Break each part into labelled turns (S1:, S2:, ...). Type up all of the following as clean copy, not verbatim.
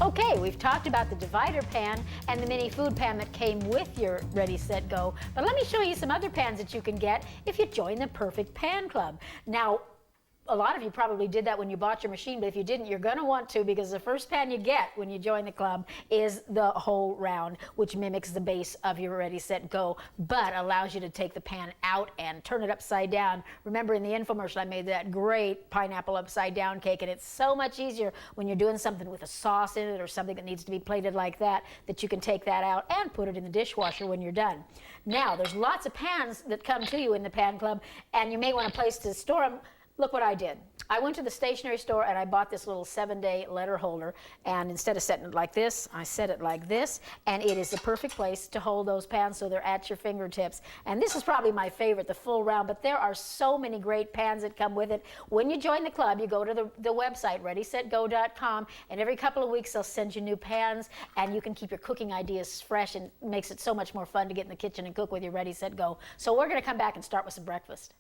S1: Okay, we've talked about the divider pan and the mini food pan that came with your Ready-Set-Go, but let me show you some other pans that you can get if you join the Perfect Pan Club. Now, a lot of you probably did that when you bought your machine, but if you didn't, you're going to want to, because the first pan you get when you join the club is the whole round, which mimics the base of your Ready-Set-Go, but allows you to take the pan out and turn it upside down. Remember in the infomercial, I made that great pineapple upside down cake, and it's so much easier when you're doing something with a sauce in it or something that needs to be plated like that, that you can take that out and put it in the dishwasher when you're done. Now, there's lots of pans that come to you in the Pan Club, and you may want a place to store them. Look what I did. I went to the stationery store and I bought this little 7-day letter holder, and instead of setting it like this, I set it like this, and it is the perfect place to hold those pans so they're at your fingertips. And this is probably my favorite, the full round, but there are so many great pans that come with it. When you join the club, you go to the website, ReadySetGo.com, and every couple of weeks they'll send you new pans, and you can keep your cooking ideas fresh, and it makes it so much more fun to get in the kitchen and cook with your Ready-Set-Go. So we're gonna come back and start with some breakfast.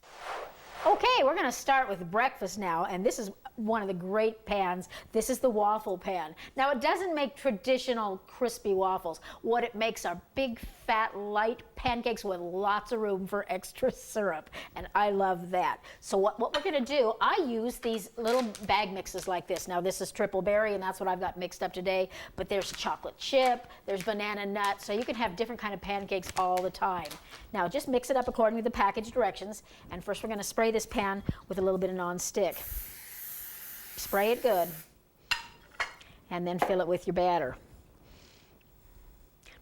S1: Okay, we're going to start with breakfast now, and this is one of the great pans. This is the waffle pan. Now, it doesn't make traditional crispy waffles. What it makes are big, fat, light pancakes with lots of room for extra syrup, and I love that. So what we're going to do, I use these little bag mixes like this. Now, this is triple berry, and that's what I've got mixed up today, but there's chocolate chip, there's banana nut, so you can have different kind of pancakes all the time. Now, just mix it up according to the package directions, and first we're going to spray this pan with a little bit of nonstick. Spray it good, and then fill it with your batter.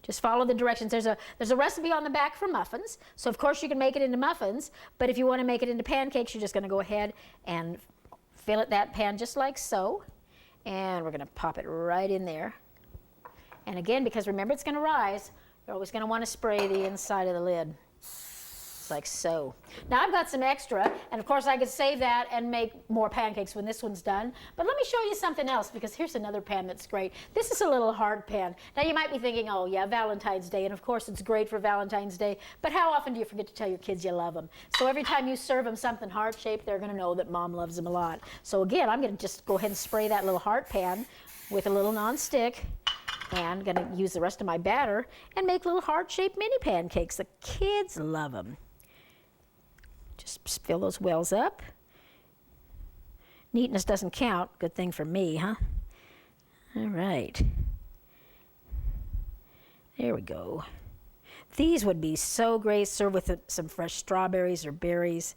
S1: Just follow the directions. There's a recipe on the back for muffins, so of course you can make it into muffins, but if you want to make it into pancakes, you're just going to go ahead and fill it that pan just like so, and we're going to pop it right in there. And again, because remember it's going to rise, you're always going to want to spray the inside of the lid. Like so. Now I've got some extra, and of course I could save that and make more pancakes when this one's done, but let me show you something else, because here's another pan that's great. This is a little heart pan. Now you might be thinking, oh yeah, Valentine's Day, and of course it's great for Valentine's Day, but how often do you forget to tell your kids you love them? So every time you serve them something heart-shaped, they're going to know that mom loves them a lot. So again, I'm going to just go ahead and spray that little heart pan with a little nonstick, and going to use the rest of my batter and make little heart-shaped mini pancakes. The kids love them. Just fill those wells up. Neatness doesn't count. Good thing for me, huh? All right. There we go. These would be so great served with some fresh strawberries or berries.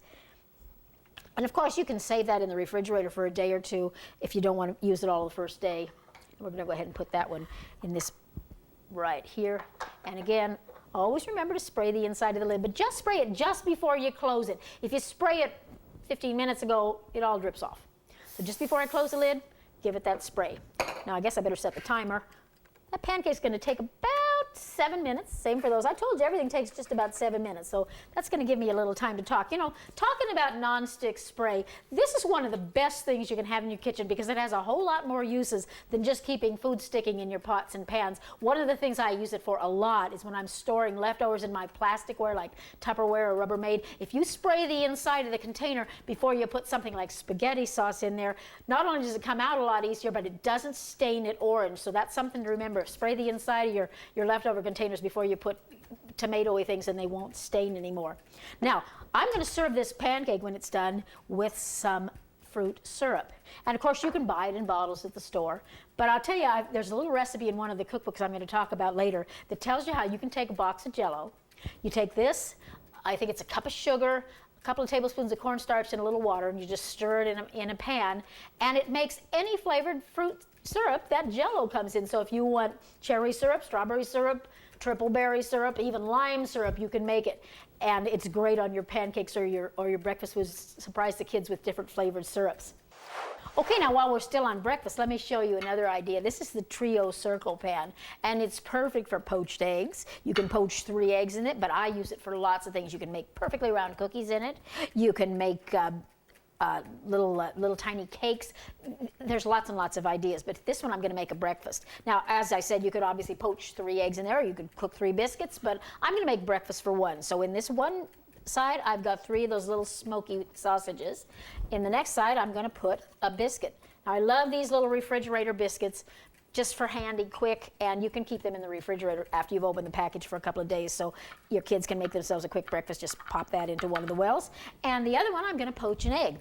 S1: And of course, you can save that in the refrigerator for a day or two if you don't want to use it all the first day. We're going to go ahead and put that one in this right here. And again, always remember to spray the inside of the lid, but just spray it just before you close it. If you spray it 15 minutes ago, it all drips off. So just before I close the lid, give it that spray. Now I guess I better set the timer. That pancake's going to take about 7 minutes. Same for those. I told you everything takes just about 7 minutes, so that's going to give me a little time to talk. You know, talking about nonstick spray, this is one of the best things you can have in your kitchen because it has a whole lot more uses than just keeping food sticking in your pots and pans. One of the things I use it for a lot is when I'm storing leftovers in my plasticware like Tupperware or Rubbermaid. If you spray the inside of the container before you put something like spaghetti sauce in there, not only does it come out a lot easier, but it doesn't stain it orange. So that's something to remember. Spray the inside of your leftover containers before you put tomatoey things, and they won't stain anymore. Now, I'm going to serve this pancake when it's done with some fruit syrup. And of course, you can buy it in bottles at the store. But I'll tell you, there's a little recipe in one of the cookbooks I'm going to talk about later that tells you how you can take a box of Jell-O. You take this, I think it's a cup of sugar, a couple of tablespoons of cornstarch, and a little water, and you just stir it in a pan, and it makes any flavored fruit syrup that Jell-O comes in. So if you want cherry syrup, strawberry syrup, triple berry syrup, even lime syrup, you can make it. And it's great on your pancakes or your breakfast foods. Surprise the kids with different flavored syrups. Okay, now while we're still on breakfast, let me show you another idea. This is the Trio Circle Pan, and it's perfect for poached eggs. You can poach 3 eggs in it, but I use it for lots of things. You can make perfectly round cookies in it. You can make little tiny cakes. There's lots and lots of ideas, but this one I'm going to make a breakfast. Now, as I said, you could obviously poach 3 eggs in there, or you could cook 3 biscuits, but I'm going to make breakfast for one. So in this one side, I've got 3 of those little smoky sausages. In the next side, I'm going to put a biscuit. Now, I love these little refrigerator biscuits just for handy, quick, and you can keep them in the refrigerator after you've opened the package for a couple of days, so your kids can make themselves a quick breakfast. Just pop that into one of the wells. And the other one, I'm going to poach an egg.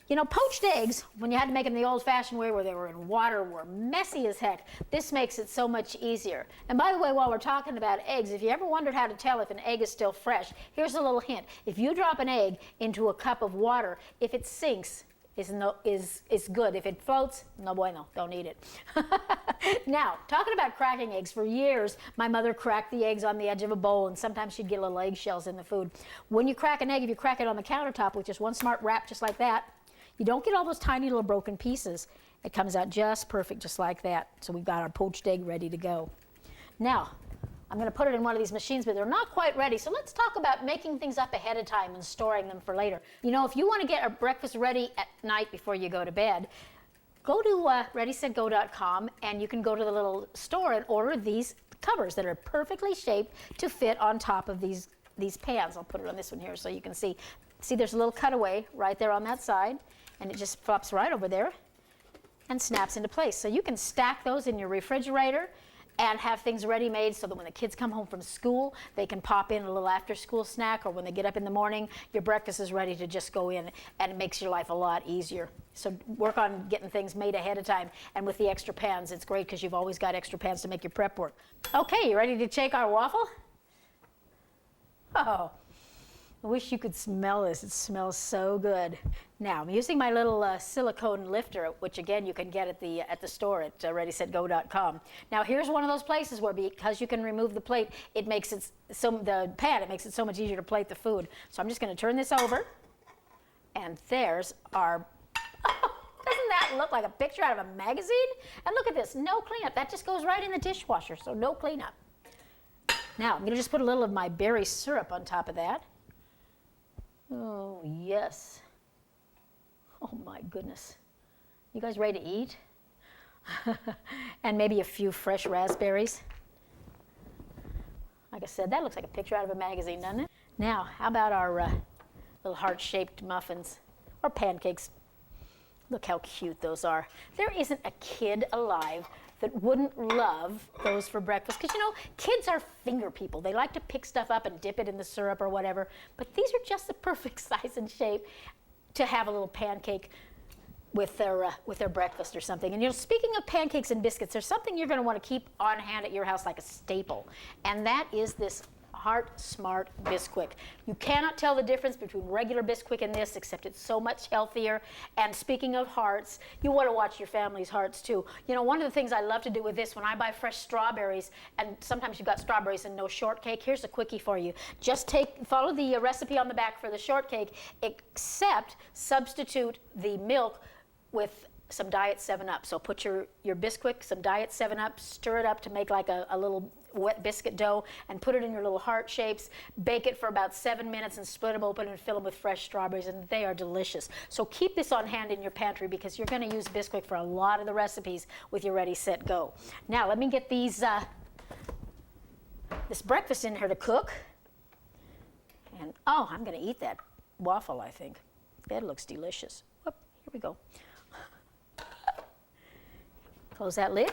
S1: You know, poached eggs, when you had to make them the old-fashioned way where they were in water, were messy as heck. This makes it so much easier. And by the way, while we're talking about eggs, if you ever wondered how to tell if an egg is still fresh, here's a little hint. If you drop an egg into a cup of water, if it sinks, is good. If it floats, no bueno, don't eat it. Now, talking about cracking eggs, for years, my mother cracked the eggs on the edge of a bowl, and sometimes she'd get little eggshells in the food. When you crack an egg, if you crack it on the countertop with just one smart wrap just like that, you don't get all those tiny little broken pieces. It comes out just perfect, just like that. So we've got our poached egg ready to go. Now, I'm going to put it in one of these machines, but they're not quite ready. So let's talk about making things up ahead of time and storing them for later. You know, if you want to get a breakfast ready at night before you go to bed, go to Redi-Set-Go.com, and you can go to the little store and order these covers that are perfectly shaped to fit on top of these pans. I'll put it on this one here so you can see. See, there's a little cutaway right there on that side, and it just flops right over there and snaps into place. So you can stack those in your refrigerator and have things ready-made so that when the kids come home from school, they can pop in a little after-school snack, or when they get up in the morning, your breakfast is ready to just go in, and it makes your life a lot easier. So work on getting things made ahead of time, and with the extra pans, it's great because you've always got extra pans to make your prep work. Okay, you ready to shake our waffle? Oh. I wish you could smell this. It smells so good. Now, I'm using my little silicone lifter, which again you can get at the store at Redi-Set-Go.com. Now, here's one of those places where, because you can remove the plate, it makes it it makes it so much easier to plate the food. So I'm just going to turn this over, and there's our. Doesn't that look like a picture out of a magazine? And look at this, no cleanup. That just goes right in the dishwasher, so no cleanup. Now, I'm going to just put a little of my berry syrup on top of that. Oh, yes. Oh, my goodness. You guys ready to eat? And maybe a few fresh raspberries. Like I said, that looks like a picture out of a magazine, doesn't it? Now, how about our little heart-shaped muffins or pancakes? Look how cute those are. There isn't a kid alive that wouldn't love those for breakfast. Because, you know, kids are finger people. They like to pick stuff up and dip it in the syrup or whatever. But these are just the perfect size and shape to have a little pancake with their breakfast or something. And, you know, speaking of pancakes and biscuits, there's something you're going to want to keep on hand at your house like a staple. And that is this Heart Smart Bisquick. You cannot tell the difference between regular Bisquick and this, except it's so much healthier. And speaking of hearts, you want to watch your family's hearts too. You know, one of the things I love to do with this, when I buy fresh strawberries, and sometimes you've got strawberries and no shortcake, here's a quickie for you. Just follow the recipe on the back for the shortcake, except substitute the milk with some Diet 7-Up. So put your Bisquick, some Diet 7-Up, stir it up to make like a little wet biscuit dough, and put it in your little heart shapes. Bake it for about 7 minutes and split them open and fill them with fresh strawberries, and they are delicious. So keep this on hand in your pantry because you're going to use Bisquick for a lot of the recipes with your Redi-Set-Go. Now let me get this breakfast in here to cook. And oh, I'm going to eat that waffle, I think. That looks delicious. Whoop, here we go. Close that lid,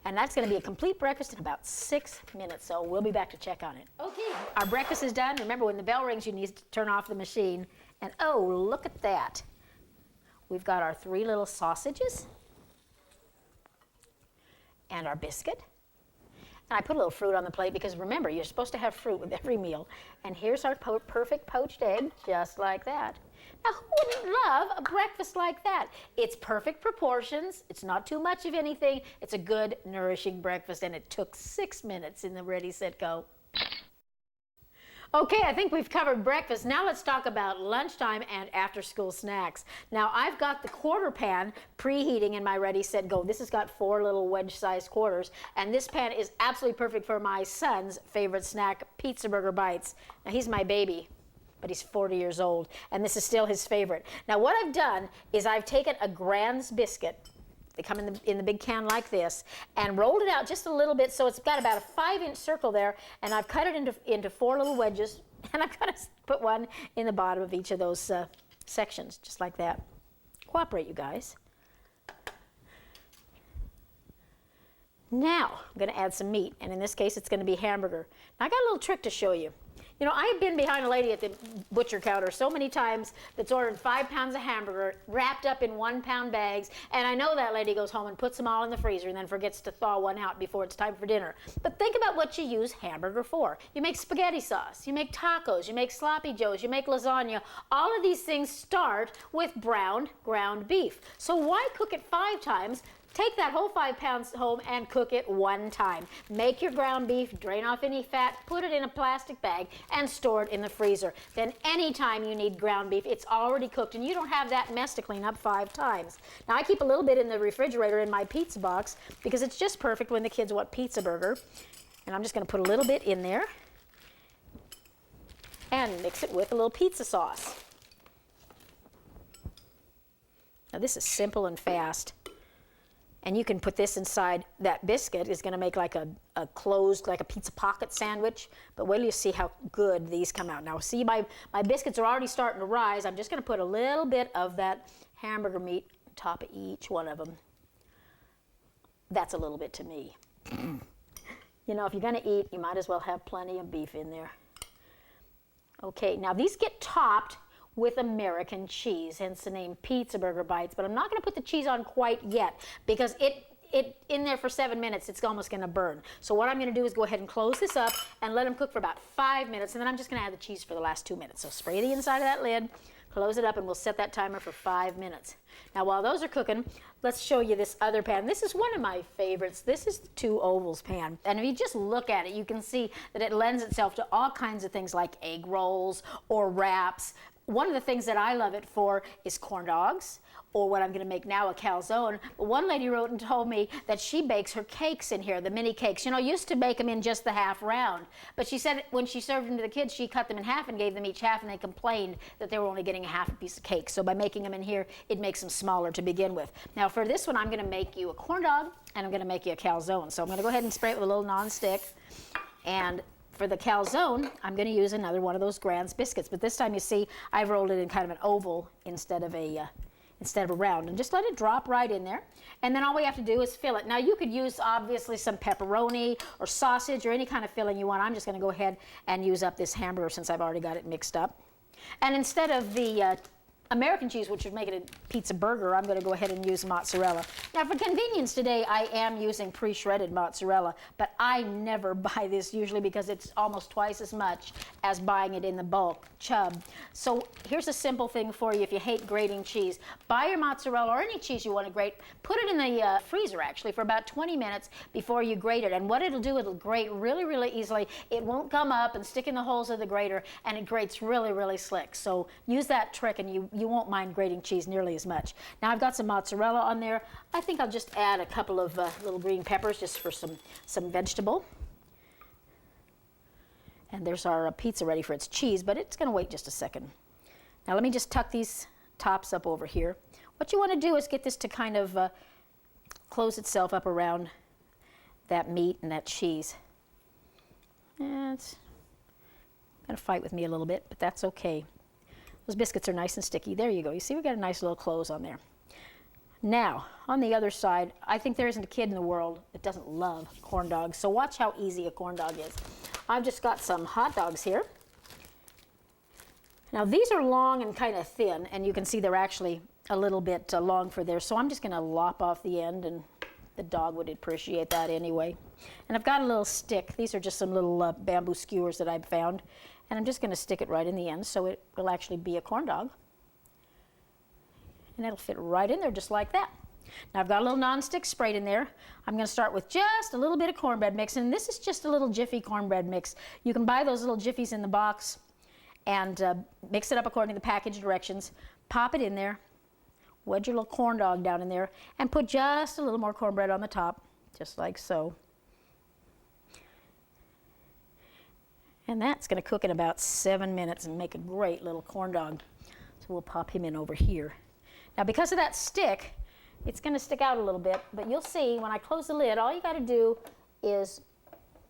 S1: and that's going to be a complete breakfast in about 6 minutes, so we'll be back to check on it. Okay, our breakfast is done. Remember, when the bell rings, you need to turn off the machine, and oh, look at that. We've got our 3 little sausages and our biscuit. And I put a little fruit on the plate because, remember, you're supposed to have fruit with every meal. And here's our perfect poached egg, just like that. Now, who wouldn't love a breakfast like that? It's perfect proportions. It's not too much of anything. It's a good, nourishing breakfast, and it took 6 minutes in the Redi-Set-Go. Okay, I think we've covered breakfast. Now let's talk about lunchtime and after-school snacks. Now, I've got the quarter pan preheating in my Redi-Set-Go. This has got 4 little wedge-sized quarters, and this pan is absolutely perfect for my son's favorite snack, pizza burger bites. Now, he's my baby, but he's 40 years old, and this is still his favorite. Now, what I've done is I've taken a Grand's biscuit. They come in the big can like this, and rolled it out just a little bit, so it's got about a 5-inch circle there, and I've cut it into 4 little wedges, and I've got to put one in the bottom of each of those sections, just like that. Cooperate, you guys. Now, I'm going to add some meat, and in this case, it's going to be hamburger. Now, I got a little trick to show you. You know, I have been behind a lady at the butcher counter so many times that's ordered 5 pounds of hamburger wrapped up in 1-pound bags, and I know that lady goes home and puts them all in the freezer and then forgets to thaw one out before it's time for dinner. But think about what you use hamburger for. You make spaghetti sauce, you make tacos, you make sloppy joes, you make lasagna. All of these things start with browned ground beef. So why cook it 5 times? Take that whole 5 pounds home and cook it 1 time. Make your ground beef, drain off any fat, put it in a plastic bag, and store it in the freezer. Then anytime you need ground beef, it's already cooked, and you don't have that mess to clean up 5 times. Now, I keep a little bit in the refrigerator in my pizza box because it's just perfect when the kids want pizza burger. And I'm just going to put a little bit in there and mix it with a little pizza sauce. Now, this is simple and fast. And you can put this inside that biscuit. Is going to make like a closed, like a pizza pocket sandwich. But wait till you see how good these come out. Now see, my biscuits are already starting to rise. I'm just going to put a little bit of that hamburger meat on top of each one of them. That's a little bit to me. You know, if you're going to eat, you might as well have plenty of beef in there. Okay, now these get topped with American cheese, hence the name Pizza Burger Bites. But I'm not going to put the cheese on quite yet because it in there for 7 minutes, it's almost going to burn. So what I'm going to do is go ahead and close this up and let them cook for about 5 minutes, and then I'm just going to add the cheese for the last 2 minutes. So spray the inside of that lid, close it up, and we'll set that timer for 5 minutes. Now while those are cooking, let's show you this other pan. This is one of my favorites. This is the 2 ovals pan. And if you just look at it, you can see that it lends itself to all kinds of things like egg rolls or wraps. One of the things that I love it for is corn dogs, or what I'm going to make now, a calzone. But one lady wrote and told me that she bakes her cakes in here, the mini cakes. You know, used to bake them in just the half round. But she said when she served them to the kids, she cut them in half and gave them each half, and they complained that they were only getting a half a piece of cake. So by making them in here, it makes them smaller to begin with. Now for this one, I'm going to make you a corn dog, and I'm going to make you a calzone. So I'm going to go ahead and spray it with a little nonstick. And for the calzone, I'm going to use another one of those Grand's biscuits, but this time you see I've rolled it in kind of an oval instead of a round, and just let it drop right in there. And then all we have to do is fill it. Now you could use obviously some pepperoni or sausage or any kind of filling you want. I'm just going to go ahead and use up this hamburger since I've already got it mixed up. And instead of the American cheese, which would make it a pizza burger, I'm going to go ahead and use mozzarella. Now for convenience today, I am using pre-shredded mozzarella, but I never buy this usually because it's almost twice as much as buying it in the bulk chub. So here's a simple thing for you if you hate grating cheese. Buy your mozzarella or any cheese you want to grate, put it in the freezer actually for about 20 minutes before you grate it. And what it'll do, it'll grate really, really easily. It won't gum up and stick in the holes of the grater, and it grates really, really slick. So use that trick and you won't mind grating cheese nearly as much. Now I've got some mozzarella on there. I think I'll just add a couple of little green peppers just for some vegetable. And there's our pizza ready for its cheese, but it's going to wait just a second. Now let me just tuck these tops up over here. What you want to do is get this to kind of close itself up around that meat and that cheese. And it's going to fight with me a little bit, but that's okay. Those biscuits are nice and sticky. There you go. You see, we got a nice little close on there. Now, on the other side, I think there isn't a kid in the world that doesn't love corn dogs. So watch how easy a corn dog is. I've just got some hot dogs here. Now these are long and kind of thin, and you can see they're actually a little bit long for there. So I'm just going to lop off the end, and the dog would appreciate that anyway. And I've got a little stick. These are just some little bamboo skewers that I've found. And I'm just going to stick it right in the end so it will actually be a corn dog. And it'll fit right in there just like that. Now I've got a little nonstick sprayed in there. I'm going to start with just a little bit of cornbread mix, and this is just a little Jiffy cornbread mix. You can buy those little Jiffies in the box and mix it up according to the package directions. Pop it in there, wedge your little corn dog down in there, and put just a little more cornbread on the top, just like so. And that's going to cook in about 7 minutes and make a great little corn dog. So we'll pop him in over here. Now because of that stick, it's going to stick out a little bit, but you'll see when I close the lid, all you got to do is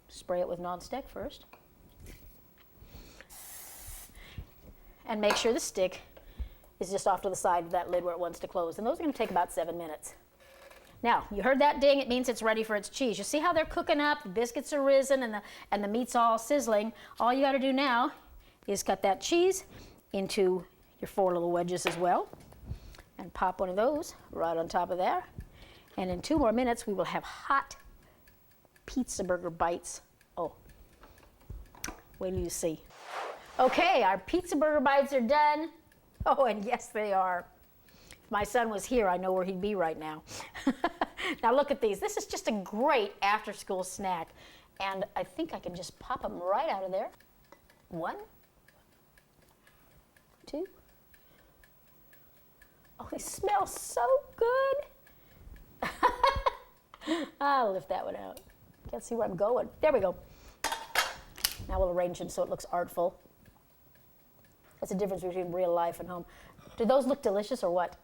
S1: spray it with nonstick first. And make sure the stick is just off to the side of that lid where it wants to close. And those are going to take about 7 minutes. Now, you heard that ding, it means it's ready for its cheese. You see how they're cooking up, the biscuits are risen and the meat's all sizzling. All you gotta do now is cut that cheese into your 4 little wedges as well and pop one of those right on top of there. And in 2 more minutes, we will have hot pizza burger bites. Oh, wait till you see. Okay, our pizza burger bites are done. Oh, and yes, they are. If my son was here, I know where he'd be right now. Now look at these. This is just a great after-school snack. And I think I can just pop them right out of there. 1, 2. Oh, they smell so good. I'll lift that one out. Can't see where I'm going. There we go. Now we'll arrange them so it looks artful. That's the difference between real life and home. Do those look delicious or what?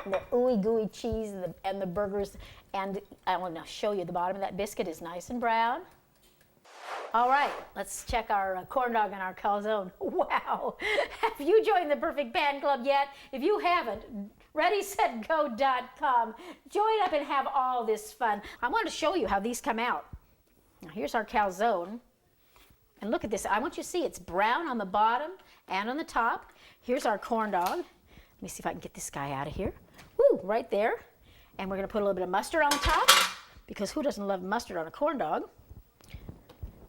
S1: And the ooey gooey cheese and the burgers. And I want to show you the bottom of that biscuit is nice and brown. All right, let's check our corn dog and our calzone. Wow, have you joined the Perfect Pan Club yet? If you haven't, Redi-Set-Go.com. Join up and have all this fun. I want to show you how these come out. Now here's our calzone. And look at this. I want you to see it's brown on the bottom and on the top. Here's our corn dog. Let me see if I can get this guy out of here. Woo, right there. And we're going to put a little bit of mustard on the top, because who doesn't love mustard on a corn dog?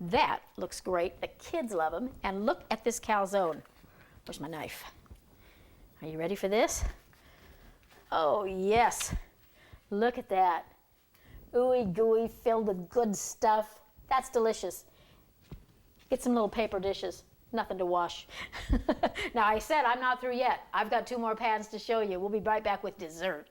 S1: That looks great. The kids love them. And look at this calzone. Where's my knife? Are you ready for this? Oh, yes. Look at that. Ooey gooey, filled with good stuff. That's delicious. Get some little paper dishes. Nothing to wash. Now, I said I'm not through yet. I've got 2 more pans to show you. We'll be right back with dessert.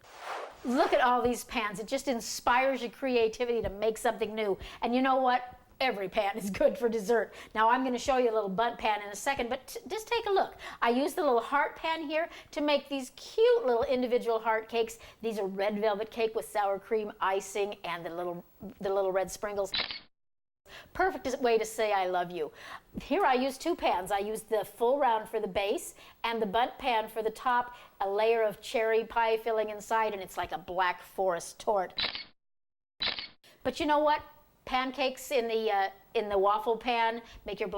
S1: Look at all these pans. It just inspires your creativity to make something new. And you know what? Every pan is good for dessert. Now I'm going to show you a little bundt pan in a second, but just take a look. I used the little heart pan here to make these cute little individual heart cakes. These are red velvet cake with sour cream icing and the little red sprinkles. Perfect way to say I love you. Here I use 2 pans. I used the full round for the base and the bundt pan for the top, a layer of cherry pie filling inside, and it's like a black forest tort. But you know what? Pancakes in the waffle pan, make your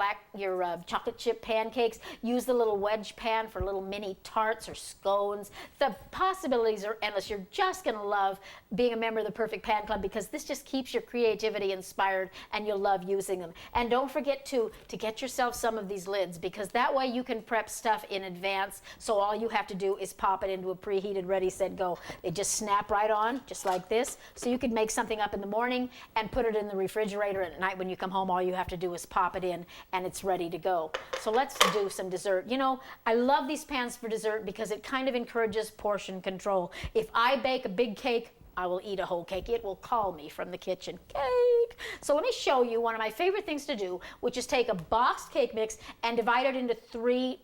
S1: chocolate chip pancakes. Use the little wedge pan for little mini tarts or scones. The possibilities are endless. You're just going to love being a member of the Perfect Pan Club, because this just keeps your creativity inspired and you'll love using them. And don't forget to get yourself some of these lids, because that way you can prep stuff in advance. So all you have to do is pop it into a preheated Ready-Set-Go. They just snap right on, just like this. So you could make something up in the morning and put it in the refrigerator, and at night when you come home, all you have to do is pop it in and it's ready to go. So let's do some dessert. You know, I love these pans for dessert because it kind of encourages portion control. If I bake a big cake, I will eat a whole cake. It will call me from the kitchen. Cake! So let me show you one of my favorite things to do, which is take a boxed cake mix and divide it into 3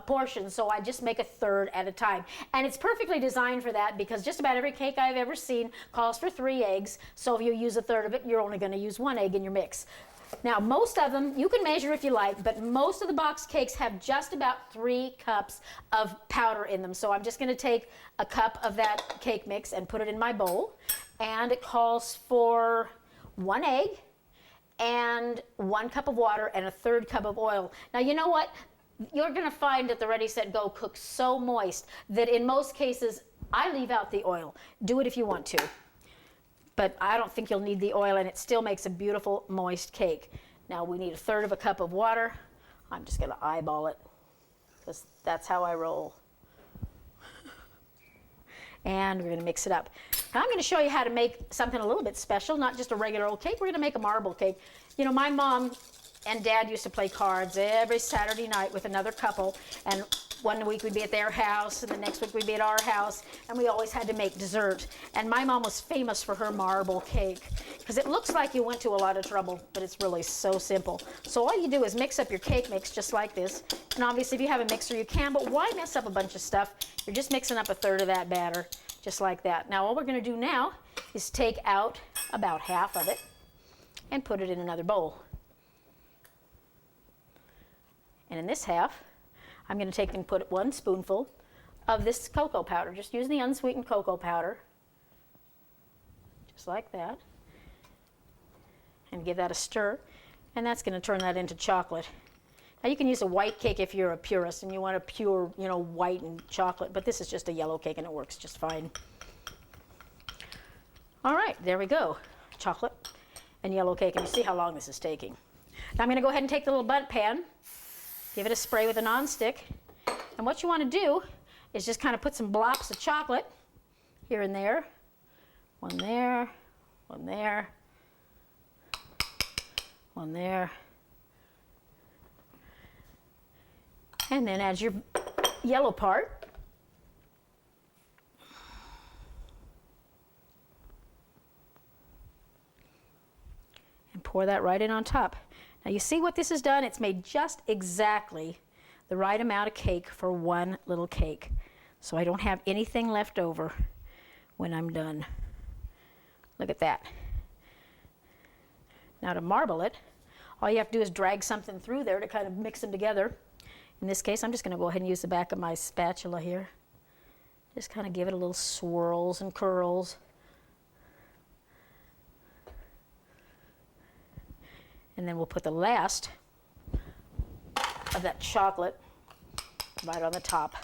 S1: portions, so I just make a 1/3 at a time. And it's perfectly designed for that, because just about every cake I've ever seen calls for 3 eggs. So if you use a 1/3 of it, you're only going to use 1 egg in your mix. Now, most of them, you can measure if you like, but most of the boxed cakes have just about 3 cups of powder in them. So I'm just going to take a cup of that cake mix and put it in my bowl. And it calls for 1 egg and 1 cup of water and a 1/3 cup of oil. Now, you know what? You're going to find that the Ready-Set-Go cooks so moist that in most cases, I leave out the oil. Do it if you want to. But I don't think you'll need the oil, and it still makes a beautiful moist cake. Now we need a 1/3 cup of water. I'm just going to eyeball it, because that's how I roll. And we're going to mix it up. Now I'm going to show you how to make something a little bit special, not just a regular old cake. We're going to make a marble cake. You know, my mom and Dad used to play cards every Saturday night with another couple, and one week we'd be at their house, and the next week we'd be at our house, and we always had to make dessert. And my mom was famous for her marble cake, because it looks like you went to a lot of trouble, but it's really so simple. So all you do is mix up your cake mix just like this, and obviously if you have a mixer you can, but why mess up a bunch of stuff? You're just mixing up a 1/3 of that batter, just like that. Now all we're going to do now is take out about half of it and put it in another bowl. And in this half, I'm going to take and put 1 spoonful of this cocoa powder. Just use the unsweetened cocoa powder. just like that. And give that a stir. And that's going to turn that into chocolate. Now you can use a white cake if you're a purist and you want a pure, you know, white and chocolate, but this is just a yellow cake and it works just fine. All right, there we go. Chocolate and yellow cake, and you see how long this is taking. Now I'm going to go ahead and take the little bundt pan, give it a spray with a nonstick, and what you want to do is just kind of put some blops of chocolate here and there. One there, one there, one there. And then add your yellow part. And pour that right in on top. Now you see what this has done? It's made just exactly the right amount of cake for one little cake. So I don't have anything left over when I'm done. Look at that. Now to marble it, all you have to do is drag something through there to kind of mix them together. In this case, I'm just going to go ahead and use the back of my spatula here. Just kind of give it a little swirls and curls. And then we'll put the last of that chocolate right on the top.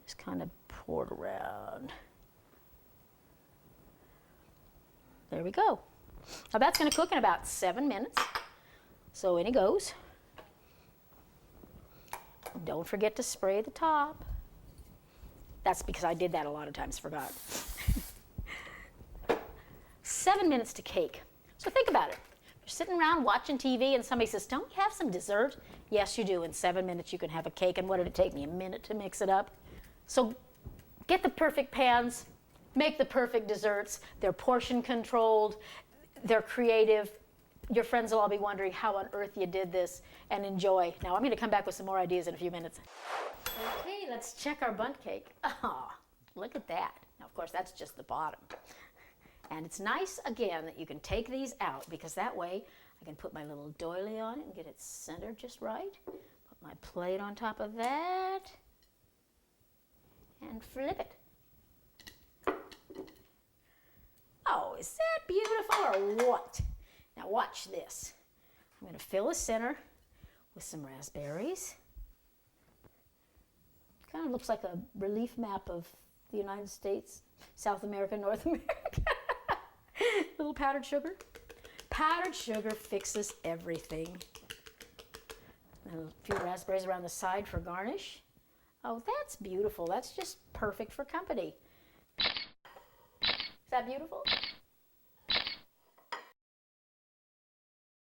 S1: Just kind of pour it around. There we go. Now that's going to cook in about 7 minutes. So in it goes. Don't forget to spray the top. That's because I did that a lot of times, forgot. 7 minutes to cake. So think about it. You're sitting around watching TV and somebody says, don't you have some dessert? Yes, you do. In 7 minutes you can have a cake. And what did it take me? A minute to mix it up. So get the perfect pans, make the perfect desserts. They're portion controlled, they're creative. Your friends will all be wondering how on earth you did this, and enjoy. Now I'm going to come back with some more ideas in a few minutes. Okay, let's check our bundt cake. Oh, look at that. Now of course that's just the bottom. And it's nice again that you can take these out, because that way I can put my little doily on it and get it centered just right. Put my plate on top of that and flip it. Oh, is that beautiful or what? Now watch this. I'm going to fill the center with some raspberries. Kind of looks like a relief map of the United States, South America, North America. Little powdered sugar. Powdered sugar fixes everything. And a few raspberries around the side for garnish. Oh, that's beautiful. That's just perfect for company. Is that beautiful?